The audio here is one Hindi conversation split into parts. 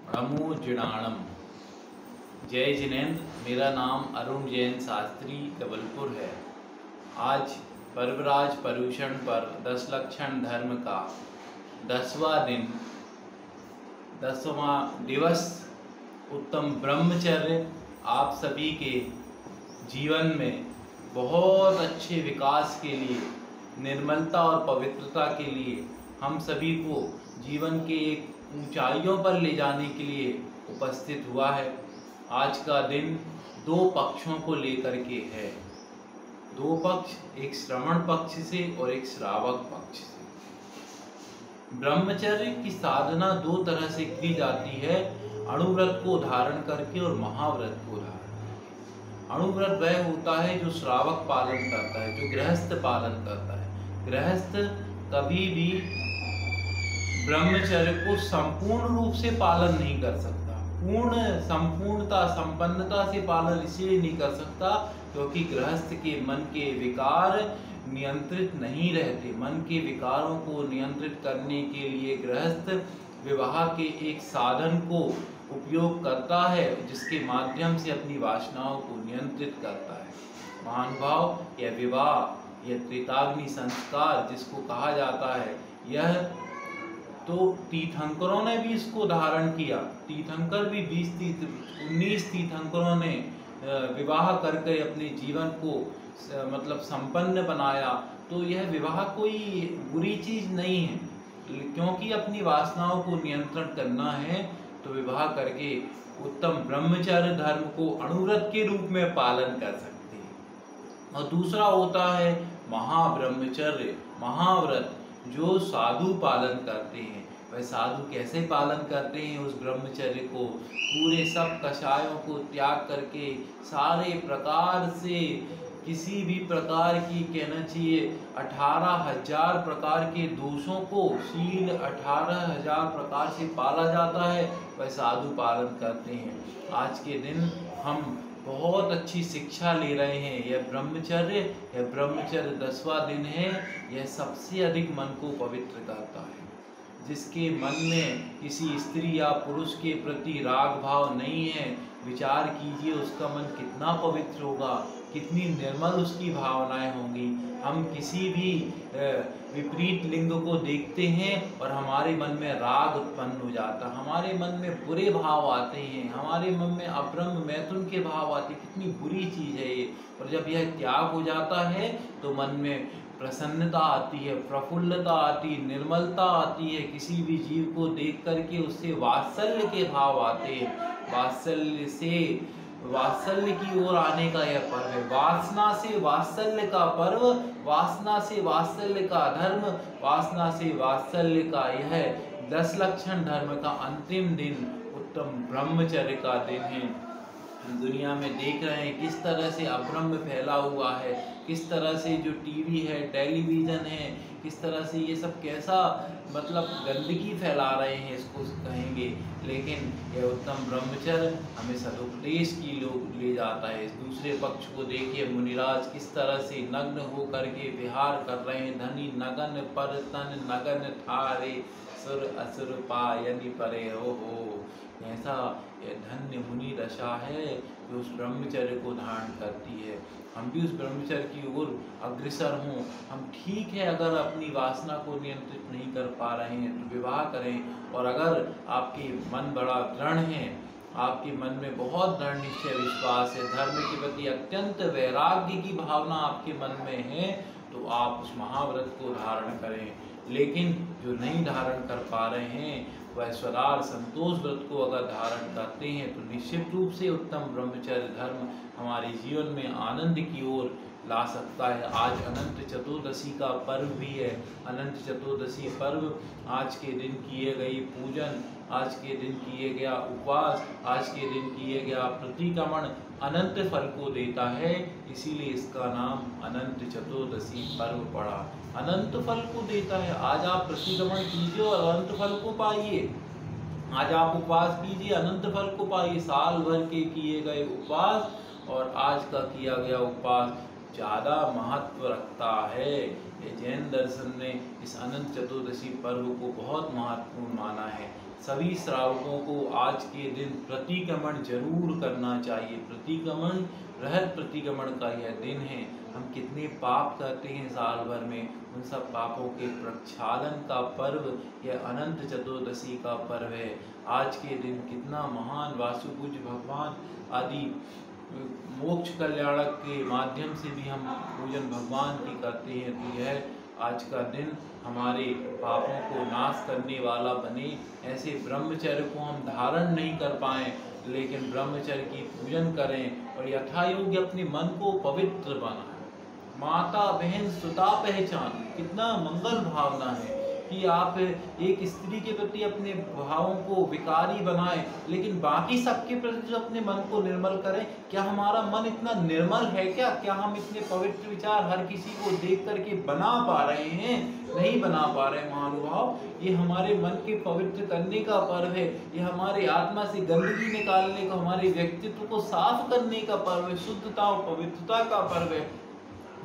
नमो जिणाणम। जय जिनेन्द्र। मेरा नाम अरुण जैन शास्त्री जबलपुर है। आज पर्वराज पर्युषण पर 10 लक्षण धर्म का 10वां दिन, 10वां दिवस उत्तम ब्रह्मचर्य आप सभी के जीवन में बहुत अच्छे विकास के लिए, निर्मलता और पवित्रता के लिए, हम सभी को जीवन के एक ऊंचाइयों पर ले जाने के लिए उपस्थित हुआ है। आज का दिन 2 पक्षों को लेकर के है। 2 पक्ष, एक श्रवण पक्ष से और एक श्रावक पक्ष से। ब्रह्मचर्य की साधना 2 तरह से की जाती है, अणुव्रत को धारण करके और महाव्रत को धारण करके। अणुव्रत वह होता है जो श्रावक पालन करता है, जो गृहस्थ पालन करता है। गृहस्थ कभी भी ब्रह्मचर्य को संपूर्ण रूप से पालन नहीं कर सकता। संपूर्णता, संपन्नता से पालन इसलिए नहीं कर सकता क्योंकि गृहस्थ के मन के विकार नियंत्रित नहीं रहते। मन के विकारों को नियंत्रित करने के लिए गृहस्थ विवाह के एक साधन को उपयोग करता है, जिसके माध्यम से अपनी वासनाओं को नियंत्रित करता है। महानुभाव, यह विवाह, यह त्रिताग्नि संस्कार जिसको कहा जाता है, यह तो तीर्थंकरों ने भी इसको धारण किया। तीर्थंकर भी 19 तीर्थंकरों ने विवाह करके अपने जीवन को संपन्न बनाया। तो यह विवाह कोई बुरी चीज नहीं है, क्योंकि अपनी वासनाओं को नियंत्रण करना है तो विवाह करके उत्तम ब्रह्मचर्य धर्म को अणुव्रत के रूप में पालन कर सकते हैं। और दूसरा होता है महाब्रह्मचर्य, महाव्रत, जो साधु पालन करते हैं। वह साधु कैसे पालन करते हैं उस ब्रह्मचर्य को? पूरे सब कषायों को त्याग करके, सारे प्रकार से, किसी भी प्रकार की, कहना चाहिए 18,000 प्रकार के दोषों को, शील 18,000 प्रकार से पाला जाता है, वह साधु पालन करते हैं। आज के दिन हम बहुत अच्छी शिक्षा ले रहे हैं। यह ब्रह्मचर्य 10वां दिन है। यह सबसे अधिक मन को पवित्र करता है। जिसके मन में किसी स्त्री या पुरुष के प्रति राग भाव नहीं है, विचार कीजिए उसका मन कितना पवित्र होगा, कितनी निर्मल उसकी भावनाएं होंगी। हम किसी भी विपरीत लिंग को देखते हैं और हमारे मन में राग उत्पन्न हो जाता, हमारे मन में बुरे भाव आते हैं, हमारे मन में अब्रह्म मैथुन के भाव आते। कितनी बुरी चीज है ये। और जब यह त्याग हो जाता है तो मन में प्रसन्नता आती है, प्रफुल्लता आती, निर्मलता आती है। किसी भी जीव को देख करके उससे वात्सल्य के भाव आते हैं। वात्सल्य की ओर आने का यह पर्व है। वासना से वात्सल्य का पर्व, वासना से वात्सल्य का धर्म, वासना से वात्सल्य का यह 10 लक्षण धर्म का अंतिम दिन उत्तम ब्रह्मचर्य का दिन है। दुनिया में देख रहे हैं किस तरह से अब्रह्म फैला हुआ है, किस तरह से जो टीवी है, टेलीविज़न है, किस तरह से ये सब कैसा गंदगी फैला रहे हैं, इसको कहेंगे। लेकिन यह उत्तम ब्रह्मचर्य हमें सदुपदेश की लोग ले जाता है। इस दूसरे पक्ष को देखिए, मुनिराज किस तरह से नग्न हो करके विहार कर रहे हैं। धनी नगन पर तन नगन थारे, सुर असुर पायनि परे हो। ऐसा यह धन्य मुनि दशा है जो उस ब्रह्मचर्य को धारण करती है। हम भी उस ब्रह्मचर्य की ओर अग्रसर हों। हम ठीक है, अगर अपनी वासना को नियंत्रित नहीं कर पा रहे हैं तो विवाह करें। और अगर आपके मन बड़ा दृढ़ है, आपके मन में बहुत दृढ़ निश्चय विश्वास है, धर्म के प्रति अत्यंत वैराग्य की भावना आपके मन में है, तो आप उस महाव्रत को धारण करें। लेकिन जो नहीं धारण कर पा रहे हैं, वह स्वदार संतोष व्रत को अगर धारण करते हैं तो निश्चित रूप से उत्तम ब्रह्मचर्य धर्म हमारे जीवन में आनंद की ओर ला सकता है। आज अनंत चतुर्दशी का पर्व भी है। अनंत चतुर्दशी पर्व, आज के दिन किए गए पूजन, आज के दिन किए गया उपवास, आज के दिन किए गया प्रतिक्रमण अनंत फल को देता है। इसीलिए इसका नाम अनंत चतुर्दशी पर्व पड़ा। अनंत फल को देता है। आज आप प्रतिक्रमण कीजिए और अनंत फल को पाइए। आज आप उपवास कीजिए, अनंत फल को पाइए। साल भर के किए गए उपवास और आज का किया गया उपवास ज़्यादा महत्व रखता है। ये जैन दर्शन ने इस अनंत चतुर्दशी पर्व को बहुत महत्वपूर्ण माना है। सभी श्रावकों को आज के दिन प्रतिक्रमण जरूर करना चाहिए। प्रतिक्रमण, बृहद प्रतिक्रमण का यह दिन है। हम कितने पाप करते हैं साल भर में, उन सब पापों के प्रक्षालन का पर्व यह अनंत चतुर्दशी का पर्व है। आज के दिन कितना महान वासुपूज्य भगवान आदि मोक्ष कल्याणक के माध्यम से भी हम पूजन भगवान की करते हैं। तो यह आज का दिन हमारे पापों को नाश करने वाला बने। ऐसे ब्रह्मचर्य को हम धारण नहीं कर पाएं, लेकिन ब्रह्मचर्य की पूजन करें और यथायोग्य अपने मन को पवित्र बनाएं। माता बहन सुता पहचान, कितना मंगल भावना है कि आप एक स्त्री के प्रति अपने भावों को विकारी बनाएं, लेकिन बाकी सबके प्रति जो अपने मन को निर्मल करें। क्या हमारा मन इतना निर्मल है? क्या हम इतने पवित्र विचार हर किसी को देख करके बना पा रहे हैं? नहीं बना पा रहे महानुभाव। ये हमारे मन के पवित्र करने का पर्व है। ये हमारे आत्मा से गंदगी निकालने का, हमारे व्यक्तित्व को साफ करने का पर्व है। शुद्धता और पवित्रता का पर्व है।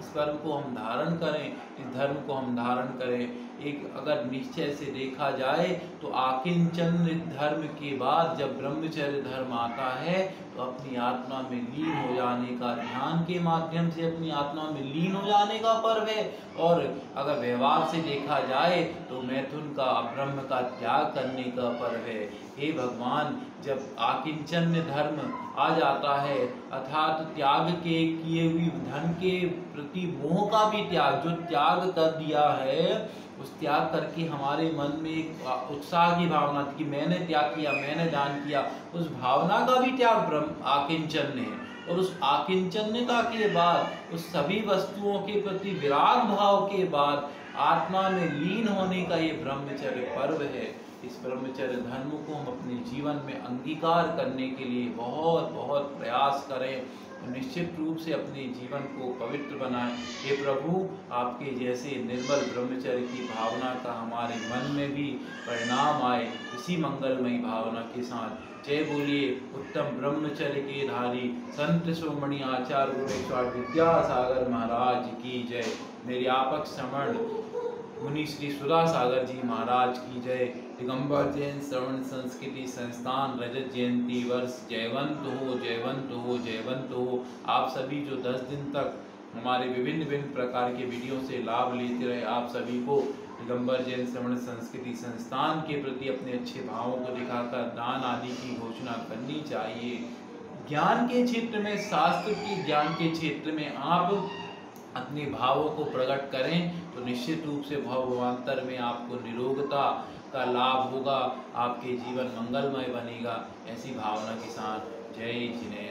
इस पर्व को हम धारण करें, इस धर्म को हम धारण करें। एक अगर निश्चय से देखा जाए तो आकिंचन धर्म के बाद जब ब्रह्मचर्य धर्म आता है तो अपनी आत्मा में लीन हो जाने का, ध्यान के माध्यम से अपनी आत्मा में लीन हो जाने का पर्व है। और अगर व्यवहार से देखा जाए तो मैथुन का, ब्रह्म का त्याग करने का पर्व है। हे भगवान, जब आकिंचन्य धर्म आ जाता है अर्थात त्याग के किए हुए धन के प्रति मोह का भी त्याग, जो त्याग कर दिया है उस त्याग करके हमारे मन में एक उत्साह की भावना थी कि मैंने त्याग किया, मैंने दान किया, उस भावना का भी त्याग ब्रह्म आकिंचन्य है। और उस आकिंचन्यता के बाद, उस सभी वस्तुओं के प्रति विराग भाव के बाद आत्मा में लीन होने का ये ब्रह्मचर्य पर्व है। इस ब्रह्मचर्य धर्म को हम अपने जीवन में अंगीकार करने के लिए बहुत बहुत प्रयास करें, निश्चित रूप से अपने जीवन को पवित्र बनाएं। हे प्रभु, आपके जैसे निर्मल ब्रह्मचर्य की भावना का हमारे मन में भी परिणाम आए, इसी मंगलमयी भावना के साथ जय बोलिए उत्तम ब्रह्मचर्य के धारी संत शिरोमणि आचार्य गुणेश्वर विद्यासागर महाराज की जय। निर्यापक श्रवण मुनि श्री सुधा सागर जी महाराज की जय। दिगंबर जैन श्रवण संस्कृति संस्थान रजत जयंती वर्ष जयवंत हो, जयवंत हो, जयवंत हो। आप सभी जो 10 दिन तक हमारे विभिन्न प्रकार के वीडियो से लाभ लेते रहे, आप सभी को दिगंबर जैन श्रवण संस्कृति संस्थान के प्रति अपने अच्छे भावों को दिखाकर दान आदि की घोषणा करनी चाहिए। ज्ञान के क्षेत्र में, शास्त्र के ज्ञान के क्षेत्र में आप अपने भावों को प्रकट करें तो निश्चित रूप से भवांतर में आपको निरोगता का लाभ होगा, आपके जीवन मंगलमय बनेगा। ऐसी भावना के साथ जय जिनेन्द्र।